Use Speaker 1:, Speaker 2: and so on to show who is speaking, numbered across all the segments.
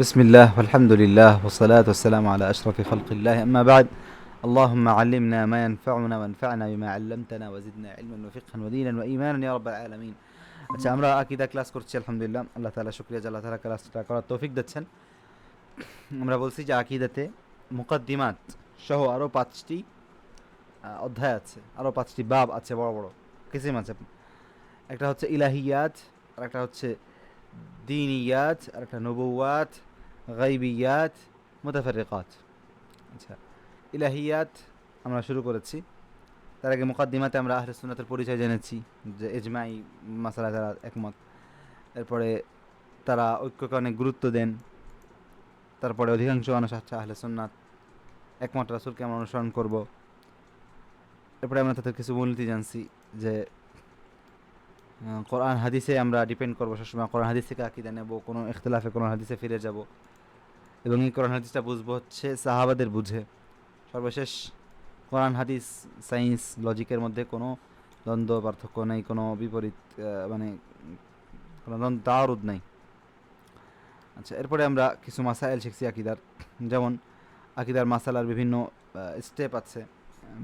Speaker 1: بسم الله والحمد لله والصلاة والسلام على أشرف خلق الله أما بعد. اللهم علمنا ما ينفعنا وانفعنا بما علمتنا وزدنا علما وفقها ودينا وإيمانا يا رب العالمين. আচ্ছা, আমরা আকীদা ক্লাস করছি আলহামদুলিল্লাহ। আল্লাহ তাআলা শুকরিয়া যে আল্লাহ তাআলা ক্লাসটা করার তৌফিক দিচ্ছেন। আমরা বলছি যে আকীদাতে মুকদ্দিমাত সহ আরও 5টি অধ্যায় আছে, আরও 5টি বাব আছে, বড় বড় কিসিম আছে। একটা হচ্ছে ইলাহিয়াত, আর একটা হচ্ছে দিনিয়াত, আর একটা নবুয়াত, গাইবিয়াত, মুতাফাররিকাত। আচ্ছা, ইলাহিয়াত আমরা শুরু করেছি। তার আগে মুকাদ্দিমাতে আমরা আহলে সুন্নাতের পরিচয় জেনেছি, যে ইজমাই মাসালা তারা একমত। এরপরে তারা ঐক্যকে অনেক গুরুত্ব দেন। তারপরে অধিকাংশ মানুষ আচ্ছা আহলে সুন্নাত একমত রাসূলকে আমরা অনুসরণ করব। এরপরে আমরা তাদের কিছু মূলনীতি জানছি, যে কোরআন হাদিসে আমরা ডিপেন্ড করবো সবসময়, কোরআন হাদিস থেকে আকীদা নেব, কোনো ইখতিলাফে কোরআন হাদিসে ফিরে যাব, এবং এই কোরআন হাদিসটা বুঝবো হচ্ছে সাহাবাদের বুঝে। সর্বশেষ কোরআন হাদিস সায়েন্স লজিকের মধ্যে কোনো দ্বন্দ্ব পার্থক্য নেই, কোনো বিপরীত মানে কোনো তারুদ নেই। আচ্ছা, এরপরে আমরা কিছু মাসাইল শিখছি আকিদার। যেমন আকিদার মাসালার বিভিন্ন স্টেপ আছে,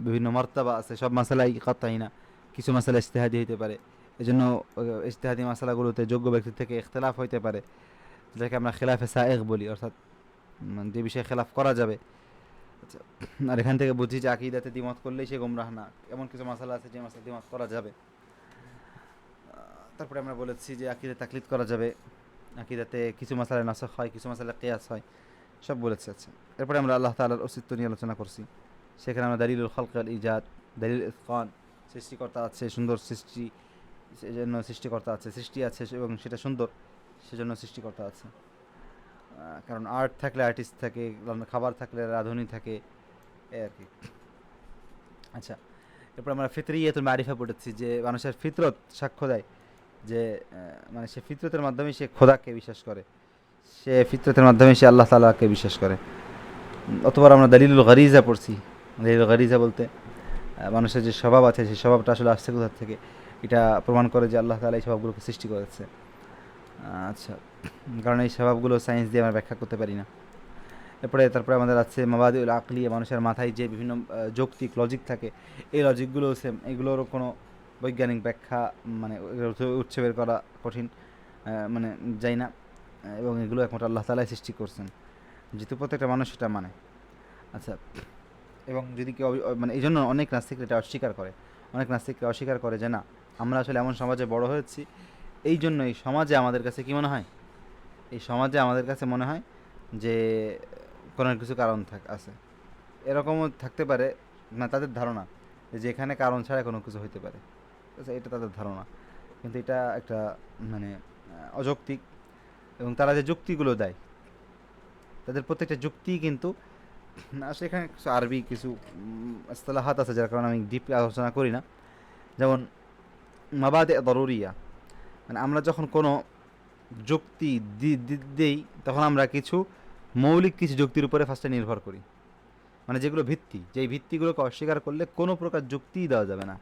Speaker 1: বিভিন্ন মর্তাবা আছে। সব মাসালাই কাতাই না, কিছু মাসালা ইজতিহাদি হইতে পারে। এজন্য ইজতিহাদি মাসালাগুলোতে যোগ্য ব্যক্তি থেকে ইখতিলাফ হইতে পারে, যেটাকে আমরা খিলাফে সায়েগ বলি, অর্থাৎ যে বিষয়ে খেলাফ করা যাবে। আচ্ছা, আর এখান থেকে বুঝি যে আকীদাতে দ্বিমত করলেই সে গোমরাহ না, এমন কিছু মাসালা আছে যে মাসালা দ্বিমত করা যাবে। তারপরে আমরা বলেছি যে আকীদা তাকলিদ করা যাবে, আকীদাতে কিছু মাসালা নাসখ হয়, কিছু মাসালা কিয়াস হয়, সব বলেছি। আচ্ছা, এরপরে আমরা আল্লাহ তাআলার অস্তিত্ব নিয়ে আলোচনা করছি। সেখানে আমরা দালিলুল খালক ওয়াল ইজাদ, দালিল ইতকান, সৃষ্টিকর্তা আছে, সুন্দর সৃষ্টি, সেজন্য সৃষ্টিকর্তা আছে, সৃষ্টি আছে এবং সেটা সুন্দর, সেজন্য সৃষ্টিকর্তা আছে। কারণ আর্ট থাকলে আর্টিস্ট থাকে, খাবার থাকলে রাঁধুনি থাকে, এই আর কি। আচ্ছা, এরপর আমরা ফিতরিয়াতুল মারিফা পড়েছি, যে মানুষের ফিতরত সাক্ষ্য দেয় যে মানে সে ফিতরতের মাধ্যমে সে খোদাকে বিশ্বাস করে, সে ফিতরতের মাধ্যমে সে আল্লাহ তাআলাকে বিশ্বাস করে। অতবার আমরা দালিলুল গরিজা পড়ছি। দালিলুল গরিজা বলতে মানুষের যে স্বভাব আছে, সেই স্বভাবটা আসলে আসছে কোথা থেকে, এটা প্রমাণ করে যে আল্লাহ তাআলা এই স্বভাবগুলোকে সৃষ্টি করেছে। আচ্ছা, কারণ এই স্বভাবগুলো সায়েন্স দিয়ে আমরা ব্যাখ্যা করতে পারি না। তারপরে আমাদের আছে মাবাদিউল আকলিয়া, মানুষের মাথায় যে বিভিন্ন যৌক্তিক লজিক থাকে, এই লজিকগুলো সেম, এগুলোরও কোনো বৈজ্ঞানিক ব্যাখ্যা মানে উৎসে বের করা কঠিন, মানে যাই না। এবং এগুলো একমাত্র আল্লাহ তাআলাই সৃষ্টি করছেন, যেহেতু প্রত্যেকটা মানুষ সেটা মানে। আচ্ছা, এবং যদি কেউ মানে এই জন্য অনেক নাস্তিক এটা অস্বীকার করে, অনেক নাস্তিকরা অস্বীকার করে যে না, আমরা আসলে এমন সমাজে বড় হয়েছি, এই জন্য এই সমাজে আমাদের কাছে কী মনে হয়, এই সমাজে আমাদের কাছে মনে হয় যে কোনো কিছু কারণ আছে। এরকমও থাকতে পারে, না তাদের ধারণা যে এখানে কারণ ছাড়া কোনো কিছু হইতে পারে। আচ্ছা, এটা তাদের ধারণা, কিন্তু এটা একটা মানে অযৌক্তিক। এবং তারা যে যুক্তিগুলো দেয়, তাদের প্রত্যেকটা যুক্তি কিন্তু আসলে এখানে কিছু আরবি কিছু ইসতিলাহাত আছে, যার কারণে আমি ডিপ আলোচনা করি না। যেমন মাবাদে দরুরিয়া, মানে আমরা যখন কোনো যুক্তি দিই, তখন আমরা কিছু মৌলিক কিছু যুক্তির উপরে ফার্স্টে নির্ভর করি, মানে যেগুলো ভিত্তি, যেই ভিত্তিগুলোকে অস্বীকার করলে কোনো প্রকার যুক্তিই দেওয়া যাবে না।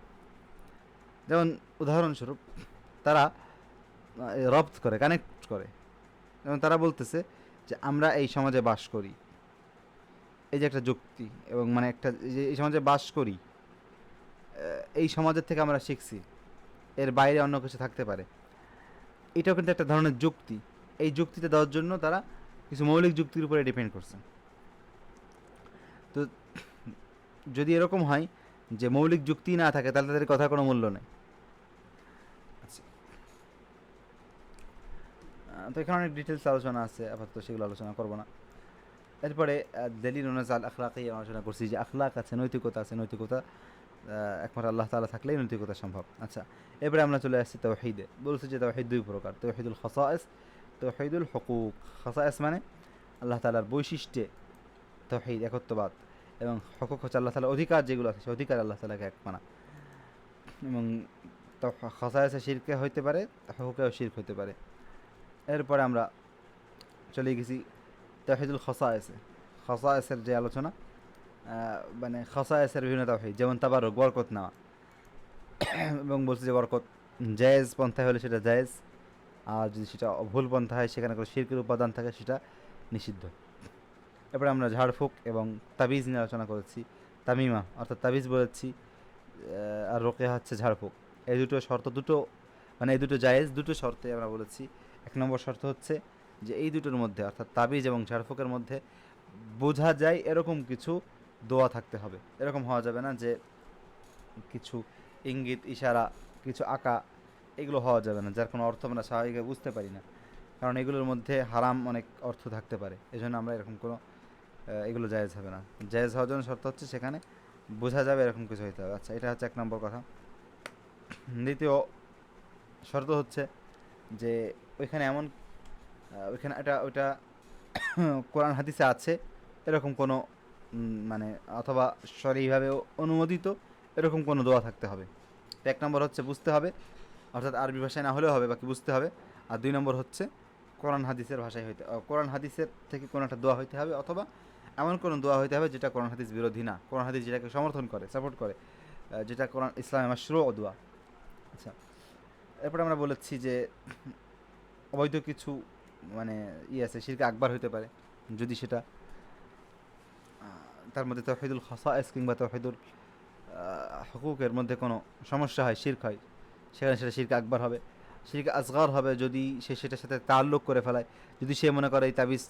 Speaker 1: যেমন উদাহরণস্বরূপ তারা রপ্ত করে, কানেক্ট করে, এবং তারা বলতেছে যে আমরা এই সমাজে বাস করি, এই যে একটা যুক্তি, এবং মানে একটা যে এই সমাজে বাস করি, এই সমাজের থেকে আমরা শিখছি, এর বাইরে অন্য কিছু থাকতে পারে, এটাও কিন্তু একটা ধরনের যুক্তি। এই যুক্তিতে দেওয়ার জন্য তারা কিছু মৌলিক যুক্তির উপরে ডিপেন্ড করছে। তো যদি এরকম হয় যে মৌলিক যুক্তি না থাকে, তাহলে তাদের কথার কোনো মূল্য নেই। আচ্ছা, তো এখানে অনেক ডিটেলস আলোচনা আছে, আপাতত সেগুলো আলোচনা করবো না। এরপরে দলিল অনুযায়ী আখলাকি আলোচনা করছি, যে আখলাক আছে, নৈতিকতা আছে, নৈতিকতা একমাত্র আল্লাহ তাআলা থাকলেই নৈতিকতা সম্ভব। আচ্ছা, এরপরে আমরা চলে আসছি তাওহীদে। বলছি যে তাওহীদ দুই প্রকার, তাওহীদুল খাসায়েস, তাওহীদুল হুকুক। খাসায়েস মানে আল্লাহ তাআলার বৈশিষ্ট্যে তাওহীদ, একত্ববাদ, এবং হুকুক হচ্ছে আল্লাহ তাআলার অধিকার যেগুলো আছে, সে অধিকার আল্লাহ তাআলাকে এক মানা। এবং খাসায়েসে শিরকে হইতে পারে, হুকুকেও শিরক হইতে পারে। এরপরে আমরা চলে গেছি তাওহীদুল খাসায়েসে। খাসায়েসের যে আলোচনা, মানে খাসায়েসের বিভিন্ন তাওহীদ, যেমন তাবারুক, বরকত নেওয়া, এবং বলছে যে বরকত জায়েজ পন্থায় হলে সেটা জায়েজ, আর যদি সেটা ভুল পন্থা হয়, সেখানে কোনো শিরকের উপাদান থাকে, সেটা নিষিদ্ধ। এরপরে আমরা ঝাড়ফুঁক এবং তাবিজ নিয়ে আলোচনা করেছি। তামিমা অর্থাৎ তাবিজ বলেছি, আর রোকেয়া হচ্ছে ঝাড়ফুঁক। এই দুটো শর্ত দুটো, মানে এই দুটো জায়েজ, দুটো শর্তে আমরা বলেছি। এক নম্বর শর্ত হচ্ছে যে এই দুটোর মধ্যে অর্থাৎ তাবিজ এবং ঝাড়ফুঁকের মধ্যে বোঝা যায় এরকম কিছু দোয়া থাকতে হবে। এরকম হওয়া যাবে না যে কিছু ইঙ্গিত ইশারা, কিছু আঁকা, এগুলো হওয়া যাবে না যার কোনো অর্থ আমরা স্বাভাবিকভাবে বুঝতে পারি না, কারণ এগুলোর মধ্যে হারাম অনেক অর্থ থাকতে পারে। এই জন্য আমরা এরকম কোনো এগুলো জায়েজ হবে না। জায়েজ হওয়ার জন্য শর্ত হচ্ছে সেখানে বোঝা যাবে এরকম কিছু হইতে হবে। আচ্ছা, এটা হচ্ছে এক নম্বর কথা। দ্বিতীয় শর্ত হচ্ছে যে ওইখানে এমন ওইখানে এটা ওইটা কোরআন হাদিসে আছে এরকম কোনো মানে অথবা সরিভাবেও অনুমোদিত এরকম কোনো দোয়া থাকতে হবে। তো এক নম্বর হচ্ছে বুঝতে হবে, অর্থাৎ আরবি ভাষায় না হলেও হবে, বাকি বুঝতে হবে। আর দুই নম্বর হচ্ছে কোরআন হাদিসের ভাষায় হইতে, কোরআন হাদিসের থেকে কোনো একটা দোয়া হইতে হবে, অথবা এমন কোনো দোয়া হইতে হবে যেটা কোরআন হাদিস বিরোধী না, কোরআন হাদিস যেটাকে সমর্থন করে, সাপোর্ট করে, যেটা কোরআন ইসলামে মাশরু দোয়া। আচ্ছা, এরপরে আমরা বলেছি যে অবৈধ কিছু মানে আছে, শিরকে আকবার হইতে পারে যদি সেটা তার মধ্যে তাওহীদুল খাসায়েস কিংবা তাওহীদুল হুকুকের মধ্যে কোনো সমস্যা হয়, শিরক হয়, সেখানে সেটা শিরকে আকবার হবে। শিরকে আসগর হবে যদি সে সেটার সাথে তাল্লুক করে ফেলায়, যদি সে মনে করে এই তাবিজ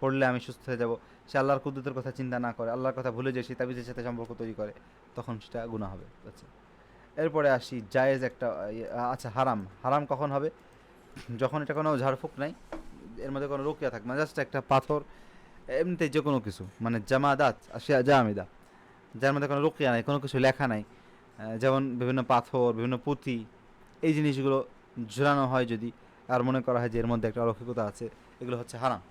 Speaker 1: পড়লে আমি সুস্থ হয়ে যাব, সে আল্লাহর কুদরতের কথা চিন্তা না করে, আল্লাহর কথা ভুলে যায়, সেই তাবিজের সাথে সম্পর্ক তৈরি করে, তখন সেটা গুনাহ হবে। আচ্ছা, এরপরে আসি জায়েজ একটা আচ্ছা, হারাম। হারাম কখন হবে? যখন এটা কোনো ঝাড়ফুঁক নাই, এর মধ্যে কোনো রুকিয়া থাকবে না, জাস্ট একটা পাথর, এমনিতে যে কোনো কিছু, মানে জামাদাত আসিয়া জামিদা, যার মধ্যে কোনো রুকিয়া নাই, কোনো কিছু লেখা নাই, যেমন বিভিন্ন পাথর, বিভিন্ন পুঁতি, এই জিনিসগুলো ঝুলানো হয় যদি, আর মনে করা হয় যে এর মধ্যে একটা অলৌকিকতা আছে, এগুলো হচ্ছে হারাম।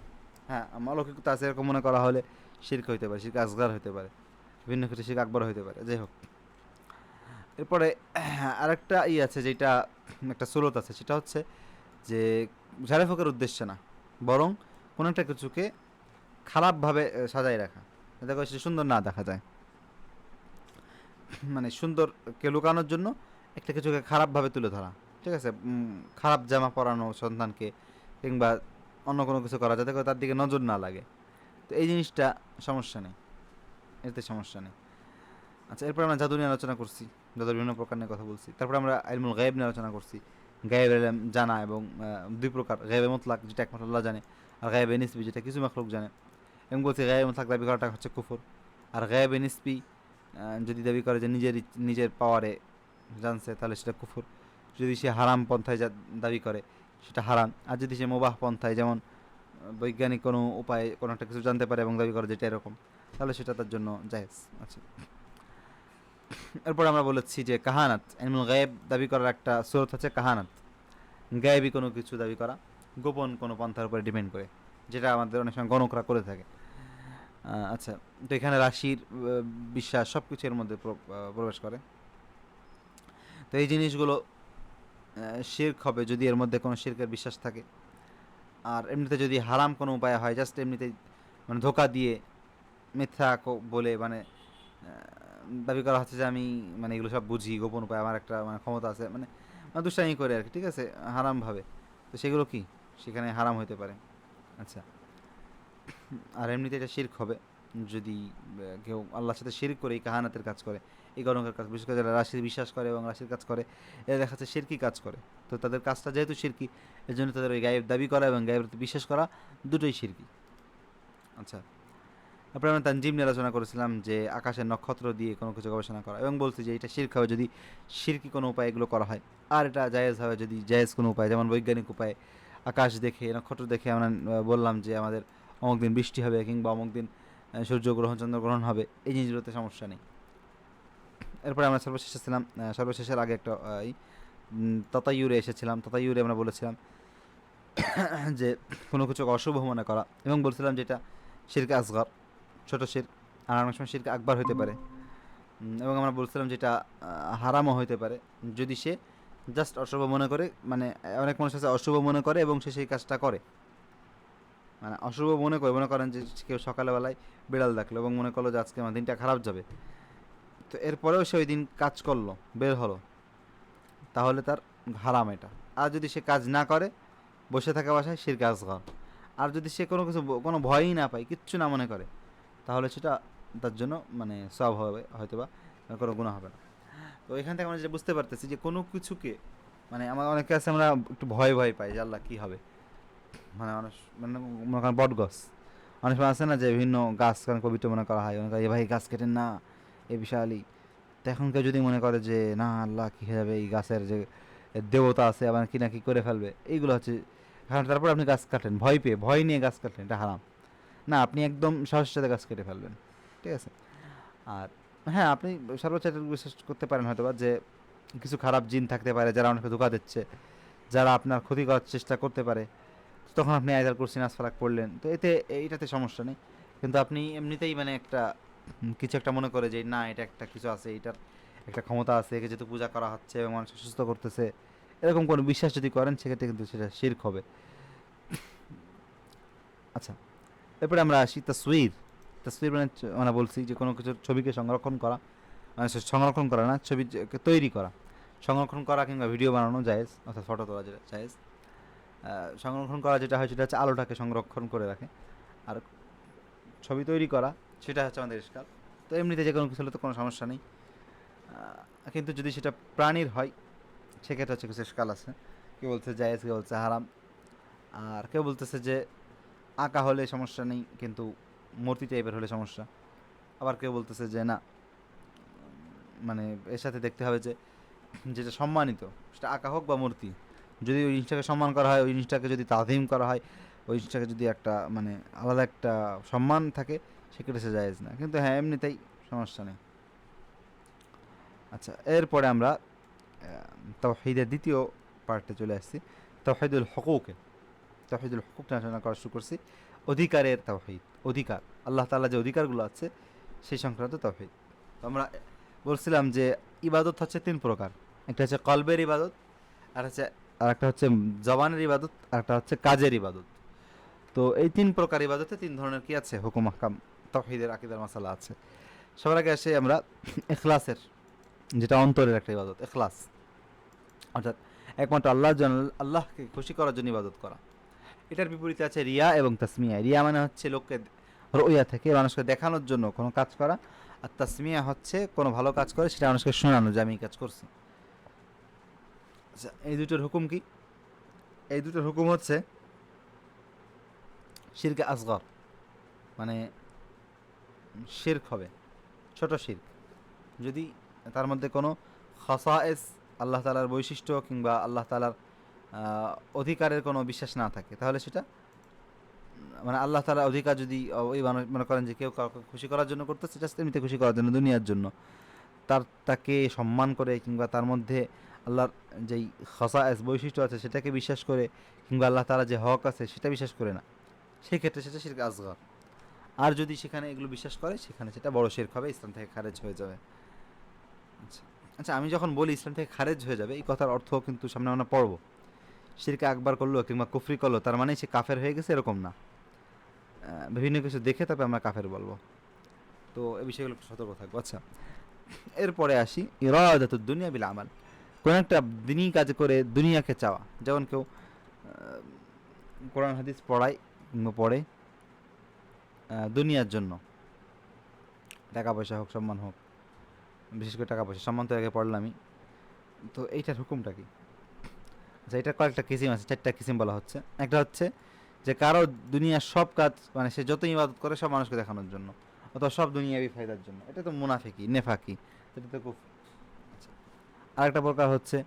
Speaker 1: হ্যাঁ, অলৌকিকতা আছে এরকম মনে করা হলে শিরক হইতে পারে, শিরক আসগার হইতে পারে, বিভিন্ন ক্ষেত্রে শিরক আকবর হইতে পারে। যাই হোক, এরপরে আরেকটা আছে যেটা একটা সুরত আছে, সেটা হচ্ছে যে ঝাড়ফুঁকের উদ্দেশ্যে না, বরং কোনো একটা কিছুকে খারাপভাবে সাজাই রাখা, যাতে করে সেটা সুন্দর না দেখা যায়, মানে সুন্দরকে লুকানোর জন্য একটা কিছুকে খারাপভাবে তুলে ধরা। ঠিক আছে, খারাপ জামা পরানো সন্তানকে, কিংবা অন্য কোনো কিছু করা যাতে করে তার দিকে নজর না লাগে। তো এই জিনিসটা সমস্যা নেই, এতে সমস্যা নেই। আচ্ছা, এরপর আমরা জাদু নিয়ে আলোচনা করছি, জাদুর বিভিন্ন প্রকার নিয়ে কথা বলছি। তারপর আমরা ইলমুল গায়েব নিয়ে আলোচনা করছি। গায়েবের ইলম জানা এবং দুই প্রকার, গায়েবে মুতলাক যেটা একমাত্র আল্লাহ জানে, আর গায়েবে নিসবি যেটা কিছু মাখলুক জানে। এবং বলছি গায়েবে মুতলাক দাবি করাটা হচ্ছে কুফর, আর গায়েবে নিসবি যদি দাবি করে যে নিজের পাওয়ারে জানছে তাহলে সেটা কুফর। যদি সে হারাম পন্থায় দাবি করে সেটা হারাম, আর যদি সে মুবাহ পন্থায়, যেমন বৈজ্ঞানিক কোনো উপায়ে কোনো একটা কিছু জানতে পারে এবং দাবি করে যেটা এরকম, তাহলে সেটা তার জন্য জায়েজ। আচ্ছা, এরপর আমরা বলেছি যে কাহানাত, ইলমুল গায়েব দাবি করার একটা সুরত হচ্ছে কাহানাত, গায়েবী কোনো কিছু দাবি করা, গোপন কোনো পন্থার উপরে ডিপেন্ড করে, যেটা আমাদের অনেক সময় গণকরা করে থাকে। আচ্ছা, তো এখানে রাশির বিশ্বাস সব কিছু এর মধ্যে প্রবেশ করে। তো এই জিনিসগুলো শিরক হবে যদি এর মধ্যে কোনো শিরকের বিশ্বাস থাকে। আর এমনিতে যদি হারাম কোনো উপায় হয়, জাস্ট এমনিতে মানে ধোকা দিয়ে মিথ্যা বলে, মানে দাবি করা হচ্ছে যে আমি মানে এগুলো সব বুঝি, গোপন উপায়, আমার একটা মানে ক্ষমতা আছে, মানে দুষ্টামি করে আর কি, ঠিক আছে, হারামভাবে, তো সেগুলো কি সেখানে হারাম হতে পারে। আচ্ছা, আর এমনিতে এটা শিরক হবে যদি কেউ আল্লাহর সাথে শিরক করে এই কাহানাতের কাজ করে, এই গণকের কাজ, বিশেষ করে যারা রাশির বিশ্বাস করে এবং রাশির কাজ করে, এরা দেখা যাচ্ছে শিরকি কাজ করে। তো তাদের কাজটা যেহেতু শিরকি, এর জন্য তাদের ওই গায়েব দাবি করা এবং গায়েবের বিশ্বাস করা দুটোই শিরকি। আচ্ছা, তারপরে আমরা তানজিম নিয়ে আলোচনা করেছিলাম যে আকাশের নক্ষত্র দিয়ে কোনো কিছু গবেষণা করা, এবং বলছি যে এটা শিরক হবে যদি শিরকি কোনো উপায় এগুলো করা হয়, আর এটা জায়েজ হবে যদি জায়েজ কোনো উপায়, যেমন বৈজ্ঞানিক উপায়ে আকাশ দেখে, নক্ষত্র দেখে আমরা বললাম যে আমাদের অমুক দিন বৃষ্টি হবে, কিংবা অমুক দিন সূর্যগ্রহণ চন্দ্রগ্রহণ হবে, এই জিনিসগুলোতে সমস্যা নেই। এরপরে আমরা সর্বশেষে ছিলাম, সর্বশেষের আগে একটা তাতাইয়ুরে এসেছিলাম। তাতাইয়ুরে আমরা বলেছিলাম যে কোনো কিছুকে অশুভ মনে করা, এবং বলছিলাম যেটা শিরকে আসগর, ছোট শিরক, আর অনেক সময় শিরকে আকবার হতে পারে। এবং আমরা বলছিলাম যেটা হারামও হতে পারে যদি সে জাস্ট অশুভ মনে করে, মানে অনেক মানুষ আছে অশুভ মনে করে এবং সে সেই কাজটা করে, মানে অশুভ মনে করে, মনে করেন যে কেউ সকালবেলায় বিড়াল দেখলো এবং মনে করলো যে আজকে আমার দিনটা খারাপ যাবে, তো এরপরেও সে ওই দিন কাজ করলো, বের হলো, তাহলে তার হারাম এটা। আর যদি সে কাজ না করে, বসে থাকে বাসায়, শিরকে আসগর। আর যদি সে কোনো কিছু কোনো ভয়ই না পায়, কিচ্ছু না মনে করে, তাহলে সেটা তার জন্য মানে সওয়াব হবে হয়তো, বা কোনো গুনাহ হবে না। তো এখান থেকে আমরা যেটা বুঝতে পারতেছি যে কোনো কিছুকে মানে আমার অনেকে আছে আমরা একটু ভয় ভয় পাই যে আল্লাহ কী হবে, মানে অনেক মানে মনে করেন বট গাছ, অনেক সময় আছে না যে বিভিন্ন গাছ কারণ পবিত্র মনে করা হয়, মনে করে এ ভাই গাছ কেটেন না, এ বিশালই। তো এখন কেউ যদি মনে করে যে না আল্লাহ কী হয়ে যাবে, এই গাছের যে দেবতা আছে আবার কি না কি করে ফেলবে, এইগুলো হচ্ছে কারণ। তারপর আপনি গাছ কাটেন ভয় পেয়ে, ভয় নিয়ে গাছ কাটলেন, এটা হারাম না, আপনি একদম সাহসের সাথে গাছ কেটে ফেলবেন, ঠিক আছে। আর হ্যাঁ, আপনি সর্বোচ্চ এটা বিশ্বাস করতে পারেন হয়তো বা যে কিছু খারাপ জিন থাকতে পারে যারা অনেকে ধোঁকা দিচ্ছে, যারা আপনার ক্ষতি করার চেষ্টা করতে পারে, তখন আপনি আয়াতুল কুরসি নাস ফালাক পড়লেন, তো এইটাতে সমস্যা নেই। কিন্তু আপনি এমনিতেই মানে একটা কিছু একটা মনে করে যে না এটা একটা কিছু আছে, এটার একটা ক্ষমতা আছে, একে যেহেতু পূজা করা হচ্ছে এবং মানুষ সুস্থ করতেছে, এরকম কোনো বিশ্বাস যদি করেন সেক্ষেত্রে কিন্তু সেটা শিরক হবে। আচ্ছা, এরপরে আমরা আসি তসবির। তসবির মানে মানে বলছি যে কোনো কিছুর ছবিকে সংরক্ষণ করা, মানে সংরক্ষণ করা না, ছবিকে তৈরি করা, সংরক্ষণ করা কিংবা ভিডিও বানানো জায়েজ, অর্থাৎ ফটো তোলা যেটা জায়েজ। সংরক্ষণ করা যেটা হয় সেটা হচ্ছে আলোটাকে সংরক্ষণ করে রাখে, আর ছবি তৈরি করা সেটা হচ্ছে আমাদের ইশকাল। তো এমনিতে যে কোনো কিছু হলে তো কোনো সমস্যা নেই, কিন্তু যদি সেটা প্রাণীর হয় সেক্ষেত্রে হচ্ছে কিছু ইশকাল আছে। কেউ বলছে জায়েজ, কেউ বলছে হারাম, আর কেউ বলতেছে যে আঁকা হলে সমস্যা নেই কিন্তু মূর্তি টাইপের হলে সমস্যা। আবার কেউ বলতেছে যে না, মানে এর সাথে দেখতে হবে যে যেটা সম্মানিত সেটা আঁকা হোক বা মূর্তি, যদি ওই জিনিসটাকে সম্মান করা হয়, ওই জিনিসটাকে যদি তাজিম করা হয়, ওই জিনিসটাকে যদি একটা মানে আলাদা একটা সম্মান থাকে, সেক্ষেত্রে সে জায়েজ না, কিন্তু হ্যাঁ এমনিতেই সমস্যা নেই। আচ্ছা, এরপরে আমরা তাওহীদের দ্বিতীয় পার্টে চলে আসছি, তাওহীদুল হুকুকে। তাওহীদুল হুকুক আলোচনা করা শুরু করছি, অধিকারের তাওহীদ, অধিকার, আল্লাহ তাআলা যে অধিকারগুলো আছে সেই সংক্রান্ত তাওহীদ। তো আমরা বলছিলাম যে ইবাদত হচ্ছে তিন প্রকার, একটা হচ্ছে কলবের ইবাদত, আর হচ্ছে আর একটা হচ্ছে জবানের ইবাদত, আর একটা হচ্ছে কাজের ইবাদত। তো এই তিন প্রকার ইবাদতে তিন ধরনের কি আছে হুকুম আহকাম, তাওহীদের আকীদার মাসালা আছে। সবার আগে আসে আমরা ইখলাসের, যেটা অন্তরের একটা ইবাদত, ইখলাস, অর্থাৎ একমাত্র আল্লাহর জন্য, আল্লাহকে খুশি করার জন্য ইবাদত করা। এটার বিপরীতে আছে রিয়া এবং তাসমিয়া। রিয়া মানে হচ্ছে লোককে রুইয়া থেকে মানুষকে দেখানোর জন্য কোনো কাজ করা, আর তাসমিয়া হচ্ছে কোনো ভালো কাজ করে সেটা মানুষকে শোনানো যে আমি এই কাজ করছি। আচ্ছা, এই দুটোর হুকুম কি? এই দুটোর হুকুম হচ্ছে শিরকে আসগর, মানে শিরক হবে, ছোট শিরক, যদি তার মধ্যে কোনো খাসায়েস, আল্লাহ তাআলার বৈশিষ্ট্য কিংবা আল্লাহ তাআলার অধিকারের কোনো বিশ্বাস না থাকে, তাহলে সেটা মানে আল্লাহ তাআলার অধিকার যদি ওই মানুষ মনে করেন যে কেউ কাউকে খুশি করার জন্য করতেছে, জাস্ট এমনিতে খুশি করার জন্য, দুনিয়ার জন্য, তাকে সম্মান করে কিংবা তার মধ্যে আল্লাহর যেই খাসায়েস বৈশিষ্ট্য আছে সেটাকে বিশ্বাস করে, কিংবা আল্লাহ তাআলার যে হক আছে সেটা বিশ্বাস করে না, সেই ক্ষেত্রে সেটা শিরক আসগর। আর যদি সেখানে এগুলো বিশ্বাস করে সেখানে সেটা বড় শিরক হবে, ইসলাম থেকে খারেজ হয়ে যাবে। আচ্ছা, আচ্ছা, আমি যখন বলি ইসলাম থেকে খারেজ হয়ে যাবে, এই কথার অর্থ কিন্তু সামনে আমরা পড়ব। শিরকে আকবার করলো কিংবা কুফরি করলো তার মানে সে কাফের হয়ে গেছে এরকম না, বিভিন্ন কিছু দেখে তবে আমরা কাফের বলবো। তো এই বিষয়গুলো একটু সতর্ক থাকবো। আচ্ছা, এরপরে আসি ইরাদাতুদ দুনিয়া বিল আমাল, কোন একটা দিনই কাজ করে দুনিয়াকে চাওয়া, যেমন কেউ কোরআন হাদিস পড়ায় কিংবা পড়ে দুনিয়ার জন্য, টাকা পয়সা হোক সম্মান হোক, বিশেষ করে টাকা পয়সা, সম্মান তো আগে পড়লামই। তো এইটার হুকুমটা কি? আচ্ছা, এটার কয়েকটা কিসিম আছে, চারটা কিসিম বলা হচ্ছে। একটা হচ্ছে যে কারো দুনিয়ার সব কাজ মানে সে যত ইবাদত করে সব মানুষকে দেখানোর জন্য, অথবা সব দুনিয়াবি ফায়দার জন্য, এটা তো মুনাফিকি নেফাকি, এটা তো কুফর। আচ্ছা, আরেকটা প্রকার হচ্ছে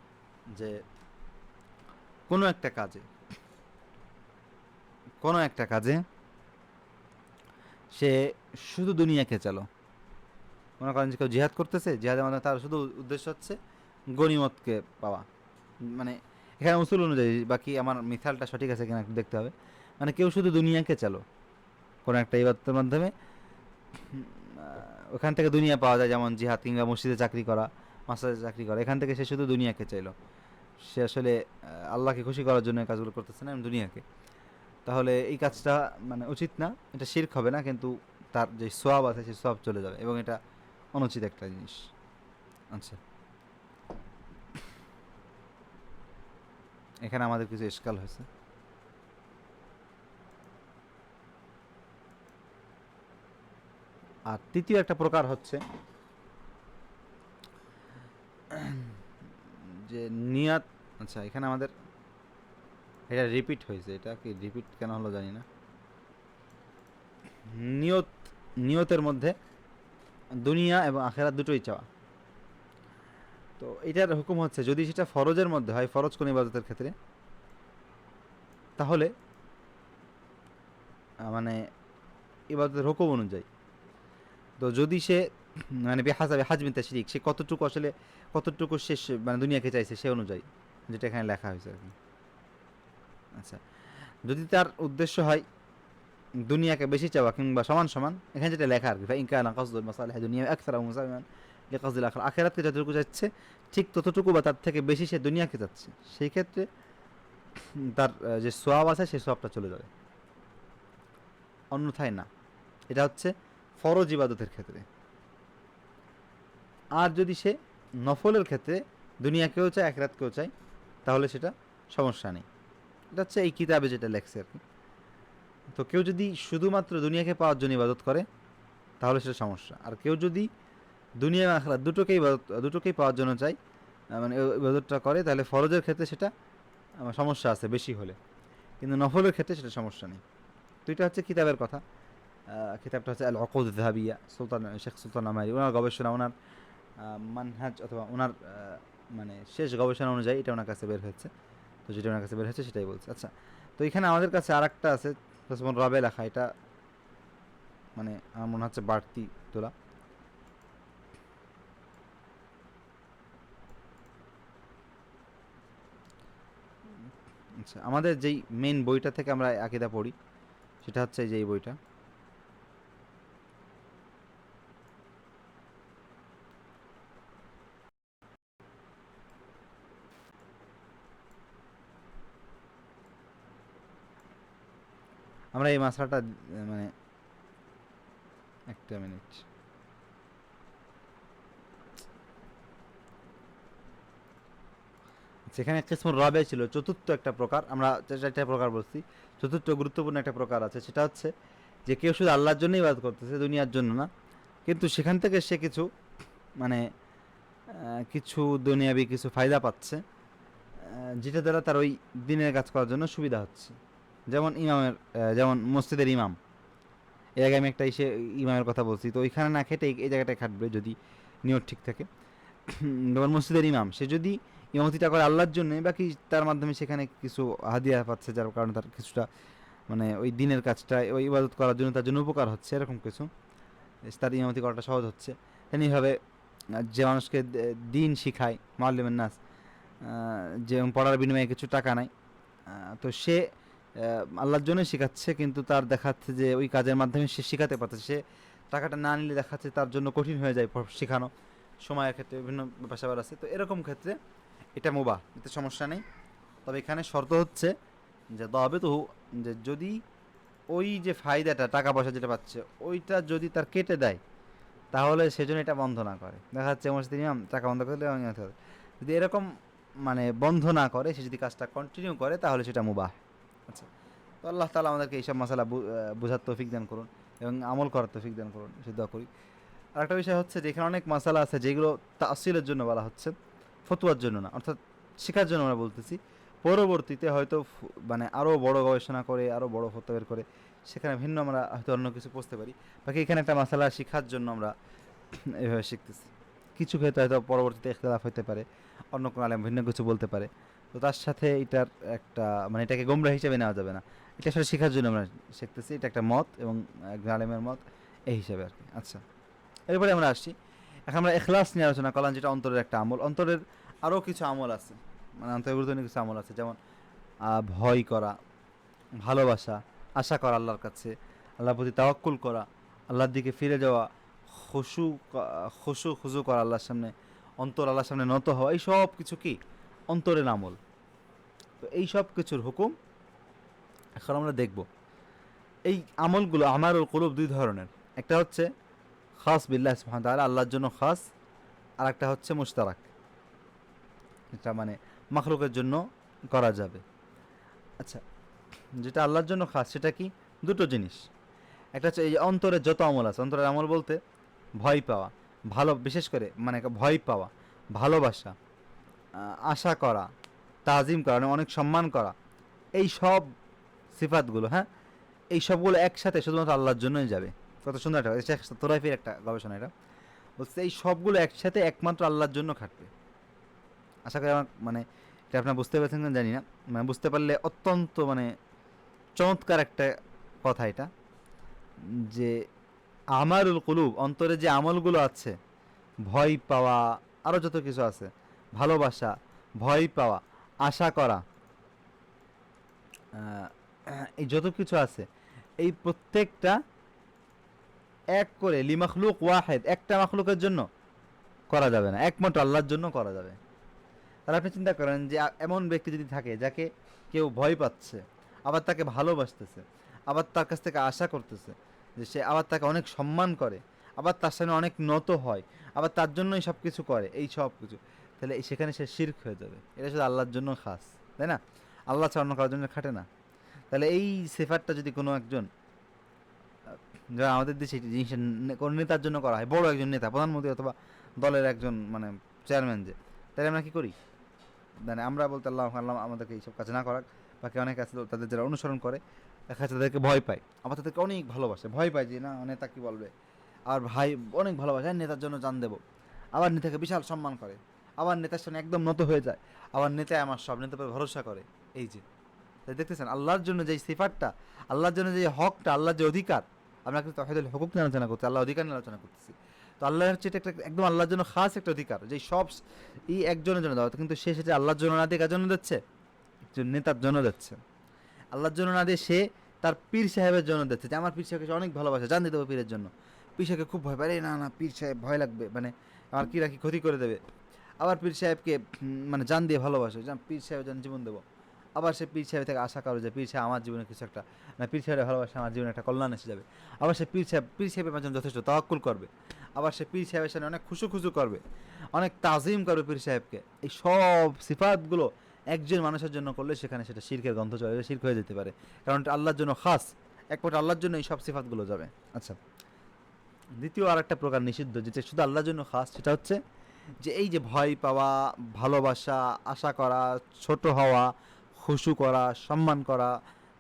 Speaker 1: যে কোনো একটা কাজে, কোনো একটা কাজে সে শুধু দুনিয়াকে চালো, মনে করেন যে কেউ জিহাদ করতেছে, জিহাদের মানে তার শুধু উদ্দেশ্য হচ্ছে গনিমতকে পাওয়া, মানে এখানে উসুল অনুযায়ী, বাকি আমার মিথালটা সঠিক আছে কিনা একটু দেখতে হবে, মানে কেউ শুধু দুনিয়াকে চালো কোনো একটা ইবাদতের মাধ্যমে, ওখান থেকে দুনিয়া পাওয়া যায়, যেমন জিহাদ কিংবা মসজিদে চাকরি করা, মাস্টারে চাকরি করা, এখান থেকে সে শুধু দুনিয়াকে চাইলো, সে আসলে আল্লাহকে খুশি করার জন্য এই কাজগুলো করতেছে না, দুনিয়াকে, তাহলে এই কাজটা মানে উচিত না, এটা শিরক হবে না, কিন্তু তার যে সওয়াব আছে সেই সওয়াব চলে যাবে এবং এটা অনুচিত একটা জিনিস। আচ্ছা, এখানে আমাদের কিছু ইশকাল হয়েছে। আর তৃতীয় একটা প্রকার হচ্ছে যে নিয়াত। আচ্ছা, এখানে আমাদের এটা রিপিট হয়েছে, এটা কি রিপিট কেন হলো জানি না। নিয়ত, নিয়তের মধ্যে দুনিয়া এবং আখেরাত দুটোই চাওয়া। তো এটার হুকুম হচ্ছে যদি সেটা ফরজের মধ্যে হয়, ফরজ কোন ইবাদতের ক্ষেত্রে, তাহলে মানে ইবাদতের হুকুম অনুযায়ী। তো যদি সে মানে বেহাসাবে হাজমিন তাশরিক, সে কতটুকু আসলে কতটুকু শেষ মানে দুনিয়াকে চাইছে সে অনুযায়ী, যেটা এখানে লেখা হয়েছে আর কি। আচ্ছা, যদি তার উদ্দেশ্য হয় দুনিয়াকে বেশি চাওয়া কিংবা সমান সমান, এখানে যেটা লেখা আর কি, ইনকানা কাসদুল মাসালিহ দুনিয়া আকসার মুসালমান লিকাসদিল আখিরাত, আখিরাতকে যতটুকু চাচ্ছে ঠিক ততটুকু বা তার থেকে বেশি সে দুনিয়াকে চাচ্ছে, সেই ক্ষেত্রে তার যে সোয়াব আছে সেই সোয়াবটা চলে যাবে, অন্যথায় না। এটা হচ্ছে ফরজ ইবাদতের ক্ষেত্রে। আর যদি সে নফলের ক্ষেত্রে দুনিয়াকেও চায় আখিরাতকেও চায়, তাহলে সেটা সমস্যা নেই। এটা হচ্ছে এই কিতাবে যেটা লেখছে আর কি। তো কেউ যদি শুধুমাত্র দুনিয়াকে পাওয়ার জন্য ইবাদত করে তাহলে সেটা সমস্যা। আর কেউ যদি দুনিয়া এবং আখিরাত দুটোকেই দুটোকেই পাওয়ার জন্য চাই, মানে ইবাদতটা করে, তাহলে ফরজের ক্ষেত্রে সেটা সমস্যা আছে বেশি হলে, কিন্তু নফলের ক্ষেত্রে সেটা সমস্যা নেই। তো এটা হচ্ছে কিতাবের কথা। কিতাবটা হচ্ছে আল উকুদ যাহাবিয়া, সুলতান শেখ সুলতান আমারি, ওনার গবেষণা, ওনার মানহাজ অথবা ওনার মানে শেষ গবেষণা অনুযায়ী এটা ওনার কাছে বের হয়েছে। তো যেটা ওনার কাছে বের হয়েছে সেটাই বলছে। আচ্ছা, তো এখানে আমাদের কাছে আর একটা আছে তসমন রবে লেখা, এটা মানে আমার মনে হচ্ছে বাড়তি তোলা। আচ্ছা, আমাদের যেই মেইন বইটা থেকে আমরা আকিদা পড়ি সেটা হচ্ছে যে এই বইটা। আমরা এই মাসলাটা মানে একটা মিনিট, সেখানে কিসমুর রবে ছিল চতুর্থ একটা প্রকার, আমরা চারটা প্রকার বলছি, চতুর্থ গুরুত্বপূর্ণ একটা প্রকার আছে, সেটা হচ্ছে যে কেউ শুধু আল্লাহর জন্যই ইবাদত করতেছে, দুনিয়ার জন্য না, কিন্তু সেখান থেকে সে কিছু মানে কিছু দুনিয়াবি কিছু ফায়দা পাচ্ছে, যেটা দ্বারা তার ওই দিনের কাজ করার জন্য সুবিধা হচ্ছে। যেমন ইমামের যেমন মসজিদের ইমাম, এর আগে আমি একটা ইমামের কথা বলছি, তো ওইখানে না খেটে এই জায়গাটায় খাটবে যদি নিয়ত ঠিক থাকে। যেমন মসজিদের ইমাম, সে যদি ইমামতিটা করে আল্লাহর জন্য, বাকি তার মাধ্যমে সেখানে কিছু হাদিয়া পাচ্ছে, যার কারণে তার কিছুটা মানে ওই দিনের কাজটা ওই ইবাদত করার জন্য তার জন্য উপকার হচ্ছে, এরকম কিছু তার ইমামতি করাটা সহজ হচ্ছে। তেমনিভাবে যে মানুষকে দিন শিখায় মুআল্লিমুন নাস, যে পড়ার বিনিময়ে কিছু টাকা নাই, তো সে আল্লাহর জন্যই শেখাচ্ছে, কিন্তু তার দেখাচ্ছে যে ওই কাজের মাধ্যমে সে শেখাতে পারছে, সে টাকাটা না নিলে দেখাচ্ছে তার জন্য কঠিন হয়ে যায় শেখানো, সময়ের ক্ষেত্রে বিভিন্ন পেশাবার আছে। তো এরকম ক্ষেত্রে এটা মুবাহ, এতে সমস্যা নেই। তবে এখানে শর্ত হচ্ছে যে তবে তো, যে যদি ওই যে ফায়দাটা টাকা পয়সা যেটা পাচ্ছে ওইটা যদি তার কেটে দেয়, তাহলে সেজন্য এটা বন্ধ না করে। দেখা যাচ্ছে মসজিদ ইমাম টাকা বন্ধ করে দিলে যদি এরকম মানে বন্ধ না করে, সে যদি কাজটা কন্টিনিউ করে, তাহলে সেটা মুবাহ। আচ্ছা, তো আল্লাহ তাআলা আমাদেরকে এইসব মশালা বোঝার তৌফিক দান করুন এবং আমল করার তৌফিক দান করুন, সে দোয়া করি। আরেকটা বিষয় হচ্ছে যে এখানে অনেক মশালা আছে যেগুলো তাসিলের জন্য বলা হচ্ছে, ফতুয়ার জন্য না, অর্থাৎ শেখার জন্য আমরা বলতেছি। পরবর্তীতে হয়তো মানে আরও বড় গবেষণা করে আরও বড় ফতোয়া বের করে সেখানে ভিন্ন আমরা হয়তো অন্য কিছু বুঝতে পারি। বাকি এখানে একটা মশালা শেখার জন্য আমরা এভাবে শিখতেছি। কিছু ক্ষেত্রে হয়তো পরবর্তীতে ইখতিলাফ হতে পারে, অন্য কোনো আলেম ভিন্ন কিছু বলতে পারে, তো তার সাথে এটার একটা মানে এটাকে গোমরা হিসেবে নেওয়া যাবে না। এটা আসলে শেখার জন্য আমরা শিখতেছি, এটা একটা মত এবং একজন আলেমের মত, এই হিসাবে আর কি। আচ্ছা, এরপরে আমরা আসছি, এখন আমরা এখলাস নিয়ে আলোচনা করলাম, যেটা অন্তরের একটা আমল। অন্তরের আরও কিছু আমল আছে, মানে অন্তরের গুরুত্বপূর্ণ কিছু আমল আছে, যেমন ভয় করা, ভালোবাসা, আশা করা আল্লাহর কাছে, আল্লাহর প্রতি তাওয়াক্কুল করা, আল্লাহর দিকে ফিরে যাওয়া, খুশু খুজু করা আল্লাহর সামনে, অন্তর আল্লাহর সামনে নত হওয়া, এই সব কিছু কি অন্তরের আমল। তো এই সব কিছুর হুকুম এখন আমরা দেখব। এই আমলগুলো আমারুল কুলুব দুই ধরনের, একটা হচ্ছে খাস বিল্লাহ সুবহানাহু ওয়া তাআলা, আল্লাহর জন্য খাস, আর একটা হচ্ছে মুশতারাক, এটা মানে মাখলুকের জন্য করা যাবে। আচ্ছা, যেটা আল্লাহর জন্য খাস সেটা কি? দুটো জিনিস। একটা হচ্ছে এই যে অন্তরের যত আমল আছে, অন্তরের আমল বলতে ভয় পাওয়া, ভালো, বিশেষ করে মানে ভয় পাওয়া, ভালোবাসা, আশা করা, তাজিম করা, মানে অনেক সম্মান করা, এই সব সিফাতগুলো, হ্যাঁ, এই সবগুলো একসাথে শুধুমাত্র আল্লাহর জন্যই যাবে। কত সুন্দর একটা, তোরাইফের একটা গবেষণা এটা বলছে, এই সবগুলো একসাথে একমাত্র আল্লাহর জন্য খাটবে। আশা করি আমার মানে এটা আপনার বুঝতে পেরেছেন কিনা জানি না, মানে বুঝতে পারলে অত্যন্ত মানে চমৎকার একটা কথা এটা, যে আমারুল কুলুব, অন্তরে যে আমলগুলো আছে, ভয় পাওয়া, আরও যত কিছু আছে, ভালোবাসা, ভয় পাওয়া, আশা করা, এই যত কিছু আছে, এই প্রত্যেকটা এক করে লিমাখলুক ওয়াহেদ, একটা মাখলুকের জন্য করা যাবে না, একমাত্র আল্লাহর জন্য করা যাবে। তাহলে আপনি চিন্তা করেন যে এমন ব্যক্তি যদি থাকে যাকে কেউ ভয় পাচ্ছে, আবার তাকে ভালোবাসতেছে, আবার তার কাছ থেকে আশা করতেছে, যে সে আবার তাকে অনেক সম্মান করে, আবার তার সামনে অনেক নত হয়, আবার তার জন্যই সব কিছু করে, এই সব কিছু, তাহলে সেখানে সে শিরক হয়ে যাবে। এটা শুধু আল্লাহর জন্য খাস, তাই না? আল্লাহ ছাড়া অন্য কারোর জন্য খাটে না। তাহলে এই সেফারটা যদি কোনো একজন, যারা আমাদের দেশে জিনিসটা কোনো নেতার জন্য করা হয়, বড় একজন নেতা, প্রধানমন্ত্রী অথবা দলের একজন মানে চেয়ারম্যান, যে তাহলে আমরা কী করি, মানে আমরা বলতে আল্লাহ আল্লাহ আমাদেরকে এইসব কাজ না করাক, বাকি অনেক আছে তাদের যারা অনুসরণ করে, দেখা যাচ্ছে তাদেরকে ভয় পায়, আবার তাদেরকে অনেক ভালোবাসে, ভয় পায় যে না নেতা কী বলবে, আর ভাই অনেক ভালোবাসে, নেতার জন্য জান দেবো, আবার নেতাকে বিশাল সম্মান করে, আবার নেতার সামনে একদম নত হয়ে যায়, আবার নেতায় আমার সব, নেতার উপর ভরসা করে। এই যে তাই দেখতেছেন আল্লাহর জন্য যেই সিফাতটা, আল্লাহর জন্য যে হকটা, আল্লাহর যে অধিকার, আমরা কিন্তু তাওহীদুল হুকুক নিয়ে আলোচনা করছি, আল্লাহ অধিকার নিয়ে আলোচনা করতেছি। তো আল্লাহ হচ্ছে এটা একটা একদম আল্লাহর জন্য খাস একটা অধিকার, যে সব এই একজনের জন্য দেওয়া, কিন্তু সে সেটা আল্লাহর জন্য না দিয়ে কার জন্য দিচ্ছে, একজন নেতার জন্য দিচ্ছে। আল্লাহর জন্য না দিয়ে সে তার পীর সাহেবের জন্য দিচ্ছে, যে আমার পীর সাহেবকে অনেক ভালোবাসে, জান দিতে হবে পীরের জন্য, পীর সাহেবকে খুব ভয় পায়, না না পীর সাহেব ভয় লাগবে, মানে আমার কী রাখি ক্ষতি করে দেবে, আবার পীর সাহেবকে মানে জান দিয়ে ভালোবাসে, পীর সাহেবের জন্য জীবন দেবো, আবার সে পীর সাহেব থেকে আশা করে যে পীর সাহেব আমার জীবনে কিছু একটা, না পীর সাহেবের ভালোবাসা আমার জীবনে একটা কল্যাণ এসে যাবে, আবার সে পীর সাহেবের জন্য যথেষ্ট তাওয়াক্কুল করবে, আবার সে পীর সাহেবের সামনে অনেক খুশু করবে, অনেক তাজিম করবে পীর সাহেবকে। এই সব সিফাতগুলো একজন মানুষের জন্য করলে সেখানে সেটা শিরকের গন্ধ চলে যাবে, শিরক হয়ে যেতে পারে, কারণ এটা আল্লাহর জন্য খাস, একমাত্র আল্লাহর জন্য এই সব সিফাতগুলো যাবে। আচ্ছা, দ্বিতীয় আর একটা প্রকার নিষিদ্ধ, যেটা শুধু আল্লাহর জন্য খাস, সেটা হচ্ছে যে এই যে ভয় পাওয়া, ভালোবাসা, আশা করা, ছোট হওয়া, খুশু করা, সম্মান করা,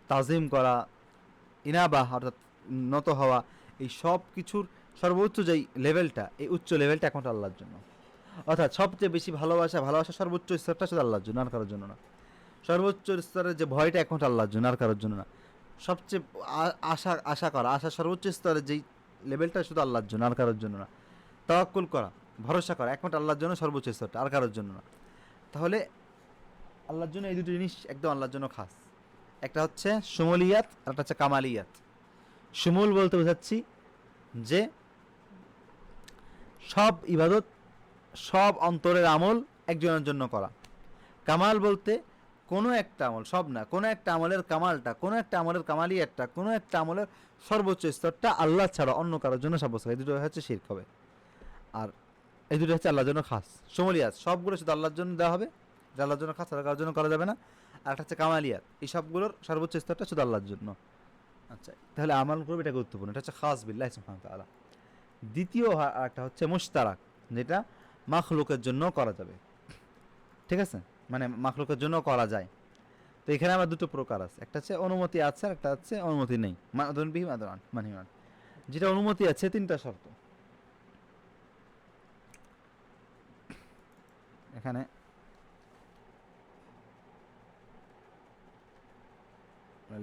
Speaker 1: তাজিম করা, ইনাবাহ অর্থাৎ নত হওয়া, এই সব কিছুর সর্বোচ্চ যেই লেভেলটা, এই উচ্চ লেভেলটা একমাত্র আল্লাহর জন্য। অর্থাৎ সবচেয়ে বেশি ভালোবাসা সর্বোচ্চ স্তরটা শুধু আল্লাহর জন্য, আর কারোর জন্য না। সর্বোচ্চ স্তরের যে ভয়টা একমাত্র আল্লাহর জন্য, আর কারোর জন্য না। সবচেয়ে আশা করা, সর্বোচ্চ স্তরের যেই লেভেলটা শুধু আল্লাহর জন্য, আর কারোর জন্য না। তাওয়াক্কুল করা, ভরসা করা একমাত্র আল্লাহর জন্য, সর্বোচ্চ স্তরটা, আর কারোর জন্য না। তাহলে আল্লাহর জন্য এই দুটো জিনিস একদম আল্লাহর জন্য খাস। একটা হচ্ছে সুমুলিয়াত, আর একটা হচ্ছে কামালিয়াত। সুমুল বলতে বোঝাচ্ছি যে সব ইবাদত, সব অন্তরের আমল একজনের জন্য করা। কামাল বলতে কোনো একটা আমল, সব না, কোনো একটা আমলের কামালটা, কোনো একটা আমলের কামালিয়াতটা, কোনো একটা আমলের সর্বোচ্চ স্তরটা আল্লাহ ছাড়া অন্য কারোর জন্য সাব্যস্ত, এই দুটো হচ্ছে শিরক হবে। আর এই দুটো হচ্ছে আল্লাহর জন্য খাস। সুমুলিয়াত সবগুলো শুধু আল্লাহর জন্য দেওয়া হবে, আল্লাহর জন্য খাস, আর কারোর জন্য করা যাবে না। আর একটা হচ্ছে কামালিয়াত, এই সবগুলোর সর্বোচ্চ স্তরটা শুধু আল্লাহর জন্য। আচ্ছা, তাহলে আমল করবে, এটা গুরুত্বপূর্ণ, এটা হচ্ছে খাস বিল্লাহ সুবহানাহু ওয়া তাআলা। দ্বিতীয় একটা হচ্ছে মুশতারাক, যেটা মাখলুকের জন্য করা যাবে, ঠিক আছে, মানে মাখলুকের জন্য করা যায়। তো এখানে আমার দুটো প্রকার আছে, একটা হচ্ছে অনুমতি আছে, আর একটা হচ্ছে অনুমতি নেই। মানে যেটা অনুমতি আছে, তিনটা শর্ত এখানে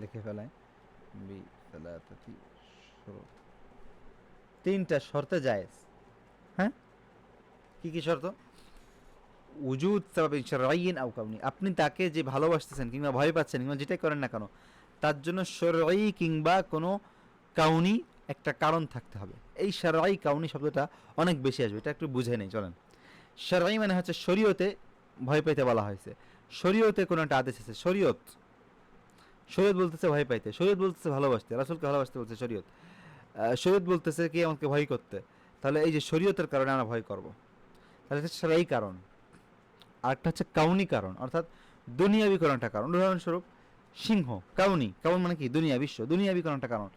Speaker 1: লিখে ফেলাই, তিনটা শর্তে জায়েজ। হ্যাঁ, কি কি শর্ত? উজুদ সাবাবিন শারঈন আও কাউনি, আপনি তাকে যে ভালোবাসতেছেন কিংবা ভয় পাচ্ছেন কিংবা যেটাই করেন না কেন, তার জন্য শারঈ কিংবা কোনো কাউনি একটা কারণ থাকতে হবে। এই শারঈ কাউনি শব্দটা অনেক বেশি আসবে, এটা একটু বুঝে নেই চলেন। শারঈ মানে হচ্ছে শরীয়তে ভয় পাইতে বলা হয়েছে, শরীয়তে কোনো একটা আদেশ আছে, শরীয়ত বলতেছে ভয় পাইতে, শরীয়ত বলতেছে ভালোবাসতে, রাসূলকে ভালোবাসতে বলছে শরীয়ত, শরীয়ত বলতেছে কি আমাকে ভয় করতে, তাহলে এই যে শরীয়তের কারণে আমরা ভয় করব, তাহলে এটা শারঈ কারণ। আরেকটা হচ্ছে কাউনি কারণ, অর্থাৎ দুনিয়াবি কোনো একটা কারণ। উদাহরণস্বরূপ সিংহ, কাউনি, কাউন মানে কি দুনিয়া, বিশ্ব, দুনিয়াবি কোনো একটা কারণ।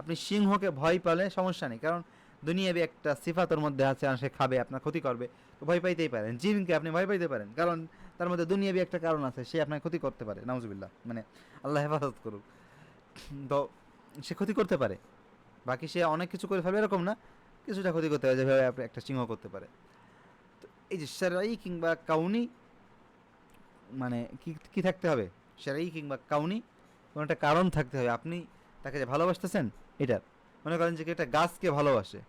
Speaker 1: আপনি সিংহকে ভয় পেলে সমস্যা নেই, কারণ দুনিয়াবি একটা সিফাতের মধ্যে আছে, আর সে খাবে, আপনার ক্ষতি করবে, তো ভয় পাইতেই পারেন। জিনকে আপনি ভয় পাইতে পারেন, কারণ তার মধ্যে দুনিয়াবি একটা কারণ আছে, সে আপনার ক্ষতি করতে পারে, নাউজুবিল্লাহ, মানে আল্লাহ হেফাজত করুক। তো সে ক্ষতি করতে পারে, বাকি সে অনেক কিছু করে ফেলবে এরকম না, কিছুটা ক্ষতি করতে পারে, যেভাবে আপনি একটা সিংহ করতে পারে। তো এই যে শারঈ কিংবা কাউনি, মানে কি কি থাকতে হবে, শারঈ কিংবা কাউনি, কোনো একটা কারণ থাকতে হবে। আপনি তাকে যে ভালোবাসতেছেন, এটার মনে করেন যে একটা গাছকে ভালোবাসে,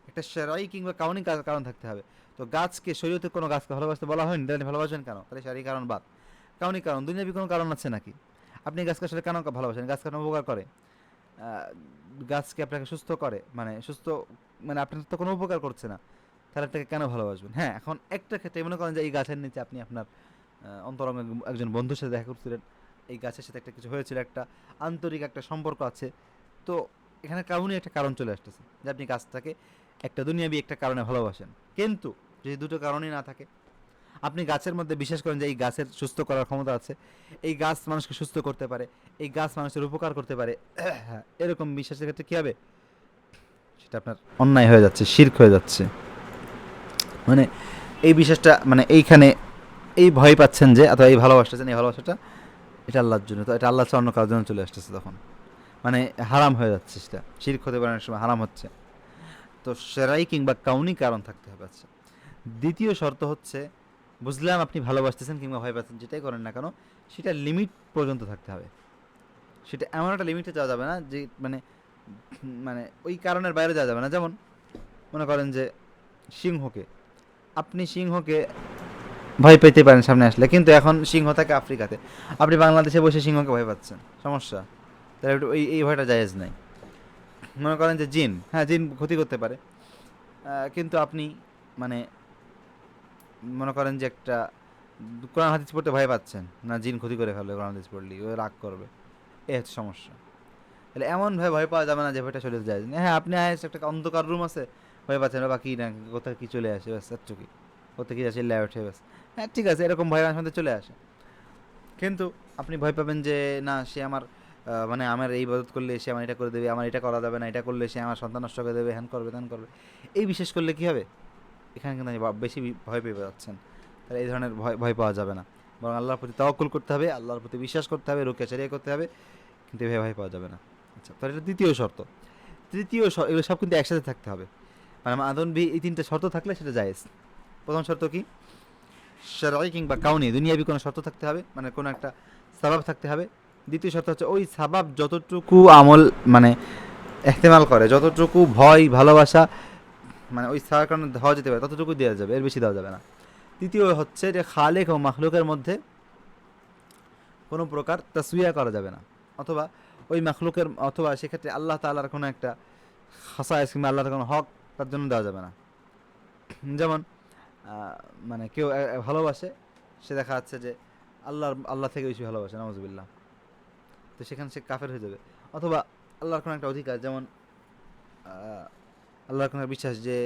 Speaker 1: একটা শারঈ কিংবা কাউনি কারণ থাকতে হবে। তো গাছকে, শরীয়তে কোনো গাছকে ভালোবাসতে বলা হয়নি, তাহলে ভালোবাসবেন কেন? তাহলে শারঈ কারণ বাদ, কাউনি কারণ, দুনিয়াবি কোনো কারণ আছে নাকি? আপনি গাছকে আসলে কেন ভালোবাসেন? গাছ কেন উপকার করে? গাছকে আপনাকে সুস্থ করে, মানে সুস্থ, মানে আপনার তো কোনো উপকার করছে না, তাহলে আপনাকে কেন ভালোবাসবেন? হ্যাঁ, এখন একটা ক্ষেত্রে মনে করেন যে এই গাছের নিচে আপনি আপনার অন্তরঙ্গ একজন বন্ধুর সাথে দেখা করছিলেন, এই গাছের সাথে একটা কিছু হয়েছিল, একটা আন্তরিক একটা সম্পর্ক আছে, তো এখানে কারণই একটা কারণ চলে আসতেছে যে আপনি গাছটাকে একটা দুনিয়াবি একটা কারণে ভালোবাসেন। কিন্তু যদি দুটো কারণই না থাকে, আপনি গাছের মধ্যে বিশ্বাস করেন যে এই গাছের সুস্থ করার ক্ষমতা আছে, এই গাছ মানুষকে সুস্থ করতে পারে, এই গাছ মানুষের উপকার করতে পারে, এরকম বিশ্বাসের ক্ষেত্রে কী হবে? সেটা আপনার অন্যায় হয়ে যাচ্ছে, শিরক হয়ে যাচ্ছে। মানে এই বিশ্বাসটা, মানে এইখানে এই ভয় পাচ্ছেন যে, অথবা এই ভালোবাসতেছেন, এই ভালোবাসাটা এটা আল্লাহর জন্য, তো এটা আল্লাহ ছাড়া অন্য কারোর জন্য চলে আসতেছে, তখন মানে হারাম হয়ে যাচ্ছে, সেটা শিরক হতে পারে, অনেক সময় হারাম হচ্ছে। তো শারঈ কিংবা কাউনি কারণ থাকতে হবে। আচ্ছা, দ্বিতীয় শর্ত হচ্ছে, বুঝলাম আপনি ভালোবাসতেছেন কিংবা ভয় পাচ্ছেন, যেটাই করেন না কেন, সেটা লিমিট পর্যন্ত থাকতে হবে। সেটা এমন একটা লিমিটে যাওয়া যাবে না যে, মানে মানে ওই কারণের বাইরে যাওয়া যাবে না। যেমন মনে করেন যে সিংহকে, আপনি সিংহকে ভয় পেতে পারেন সামনে আসলে, কিন্তু এখন সিংহ থাকে আফ্রিকাতে, আপনি বাংলাদেশে বসে সিংহকে ভয় পাচ্ছেন, সমস্যা। তাহলে একটু এই ভয়টা জায়েজ নাই। মনে করেন যে জিন, হ্যাঁ জিন ক্ষতি করতে পারে, কিন্তু আপনি মানে মনে করেন যে একটা কোরআন হাদিস পড়তে ভয় পাচ্ছেন না, জিন ক্ষতি করে ফেলবে, কোরআন হাদিস পড়লি ও রাগ করবে, এই হচ্ছে সমস্যা। তাহলে এমনভাবে ভয় পাওয়া যাবে না যে ভয়টা চলে যায়। হ্যাঁ, আপনি একটা অন্ধকার রুম আছে, ভয় পাচ্ছেন, বাকি না কোথায় কি চলে আসে, ব্যাস একটু কি কোথায় কি আছে ল্যাব ওঠে, ব্যাস হ্যাঁ ঠিক আছে, এরকম ভয় আমার মধ্যে চলে আসে। কিন্তু আপনি ভয় পাবেন যে না, সে আমার মানে আমার এই ইবাদত করলে সে আমার এটা করে দেবে, আমার এটা করা যাবে না, এটা করলে সে আমার সন্তান নষ্ট করে দেবে, হ্যান করবে ত্যান করবে, এই বিশ্বাস করলে কি হবে? এখানে কিন্তু বেশি ভয় পেয়ে যাচ্ছেন। তাহলে এই ধরনের ভয় ভয় পাওয়া যাবে না, বরং আল্লাহর প্রতি তাওয়াক্কুল করতে হবে, আল্লাহর প্রতি বিশ্বাস করতে হবে, রুকিয়া চারিয়া করতে হবে, কিন্তু এভাবে ভয় পাওয়া যাবে না। আচ্ছা, তাহলে এটা দ্বিতীয় শর্ত। তৃতীয় এগুলো সব কিন্তু একসাথে থাকতে হবে, মানে মাদনবি এই তিনটে শর্ত থাকলে সেটা জায়েজ। প্রথম শর্ত কি? শারঈ কিংবা কাউনি, দুনিয়াবি কোনো শর্ত থাকতে হবে, মানে কোনো একটা সাবাব থাকতে হবে। দ্বিতীয় শর্ত হচ্ছে ওই সাবাব যতটুকু আমল, মানে এহতেমাল করে, যতটুকু ভয় ভালোবাসা, মানে ওই সাবাবের কারণে দেওয়া যেতে পারে, ততটুকু দেওয়া যাবে, এর বেশি দেওয়া যাবে না। তৃতীয় হচ্ছে যে খালেক ও মাখলুকের মধ্যে কোনো প্রকার তাসবিয়া করা যাবে না, অথবা ওই মাখলুকের, অথবা সেক্ষেত্রে আল্লাহ তাআলার কোনো একটা খাসায়েস কিংবা আল্লাহর কোনো হক তার জন্য দেওয়া যাবে না। যেমন মানে কেউ ভালোবাসে, সে দেখা যাচ্ছে যে আল্লাহ থেকে বেশি ভালোবাসে, নাউজুবিল্লাহ, তো সেখানে সে কাফের হয়ে যাবে। অথবা আল্লাহর কোনো একটা অধিকার, যেমন আল্লাহর কোনো বিশ্বাস যে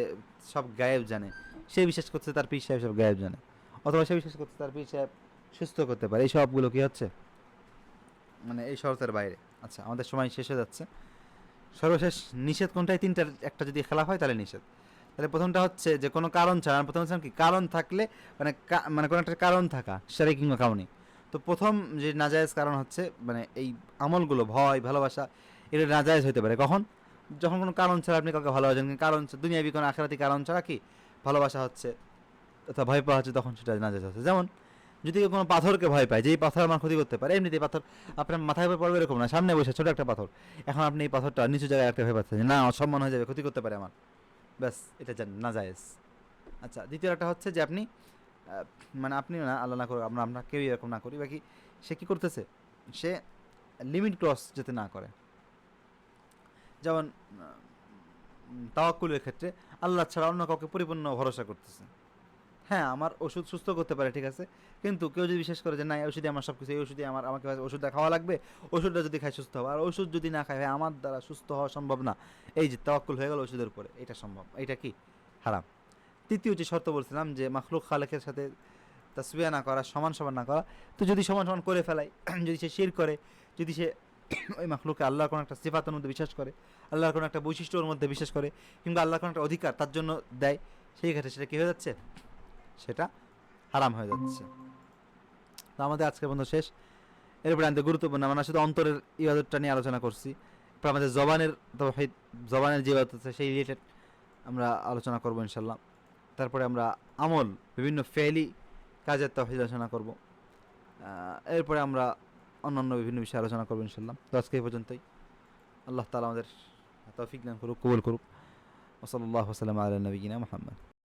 Speaker 1: সব গায়েব জানে, সে বিশ্বাস করছে তার পীর সাহেব সব গায়েব জানে, অথবা সে বিশ্বাস করছে তার পীর সাহেব সুস্থ করতে পারে, এই সবগুলো কি হচ্ছে, মানে এই শরতের বাইরে। আচ্ছা, আমাদের সময় শেষ হয়ে যাচ্ছে। সর্বশেষ নিষেধ কোনটাই? তিনটার একটা যদি খেলাফ হয় তাহলে নিষেধ। তাহলে প্রথমটা হচ্ছে যে কোনো কারণ ছাড়া, প্রথম হচ্ছে কি কারণ থাকলে, মানে মানে কোনো একটা কারণ থাকা, শারঈ কিংবা কাউনি। তো প্রথম যে নাজায়েজ কারণ হচ্ছে, মানে এই আমলগুলো ভয় ভালোবাসা, এটা নাজায়েজ হতে পারে কখন? যখন কোনো কারণ ছাড়া আপনি কাউকে ভালোবাসেন, কারণ দুনিয়াবি কোনো আখিরাতি কারণ ছাড়া কি ভালোবাসা হচ্ছে অথবা ভয় পাওয়া হচ্ছে, তখন সেটা নাজায়েজ হচ্ছে। যেমন যদি কেউ কোনো পাথরকে ভয় পায় যে এই পাথর আমার ক্ষতি করতে পারে, এমনিতেই পাথর আপনার মাথায় উপর পড়বে এরকম না, সামনে বসে ছোট একটা পাথর, এখন আপনি এই পাথরটা নিচু জায়গায় রাখতে ভয় পাচ্ছেন, না অসম্মান হয়ে যাবে, ক্ষতি করতে পারে আমার, ব্যাস এটা নাজায়েজ। আচ্ছা, দ্বিতীয় একটা হচ্ছে যে আপনি মানে আপনি না, আল্লাহ না করুক, আমরা কেউই এরকম না করি, বাকি সে কী করতেছে, সে লিমিট ক্রস যাতে না করে। যেমন তাওয়াক্কুলের ক্ষেত্রে আল্লাহ ছাড়া অন্য কাউকে পরিপূর্ণ ভরসা করতেছে। হ্যাঁ, আমার ওষুধ সুস্থ করতে পারে, ঠিক আছে, কিন্তু কেউ যদি বিশ্বাস করে যে না, এই ওষুধই আমার সব কিছু, এই ওষুধই আমাকে ওষুধটা খাওয়া লাগবে, ওষুধটা যদি খাই সুস্থ হবে, আর ওষুধ যদি না খাই, আমার দ্বারা সুস্থ হওয়া সম্ভব না, এই যে তাওয়াক্কুল হয়ে গেল ওষুধের উপরে, এটা সম্ভব, এটা কি হারাম। তৃতীয় যে শর্ত বলছিলাম যে মাখলুক খালেকের সাথে তাসবিয়া না করা, সমান সমান না করা, তো যদি সমান সমান করে ফেলাই, যদি সে শিরক করে, যদি সে ওই মাখলুকে আল্লাহর কোনো একটা সিফাতের মধ্যে বিশ্বাস করে, আল্লাহর কোনো একটা বৈশিষ্ট্যর মধ্যে বিশ্বাস করে, কিংবা আল্লাহর কোনো একটা অধিকার তার জন্য দেয়, সেই ক্ষেত্রে সেটা কী হয়ে যাচ্ছে? সেটা হারাম হয়ে যাচ্ছে। তো আমাদের আজকের বন্ধু শেষ। এরপরে আমাদের গুরুত্বপূর্ণ, আমরা শুধু অন্তরের ইবাদতটা নিয়ে আলোচনা করছি, এরপর আমাদের জবানের তাওহীদ, জবানের যে ইবাদত আছে সেই রিলেটেড আমরা আলোচনা করবো ইনশাল্লাহ। তারপরে আমরা আমল, বিভিন্ন ফেলি কাজের তাওহীদ আলোচনা করব। এরপরে আমরা অন্যান্য বিভিন্ন বিষয়ে আলোচনা করবো ইনশাল্লাহ। তো আজকে এই পর্যন্তই। আল্লাহ তাআলা আমাদের তৌফিক দান করুক, কবুল করুক। ওয়া সাল্লাল্লাহু ওয়া সাল্লামা আলা নবিয়িনা মুহাম্মদ।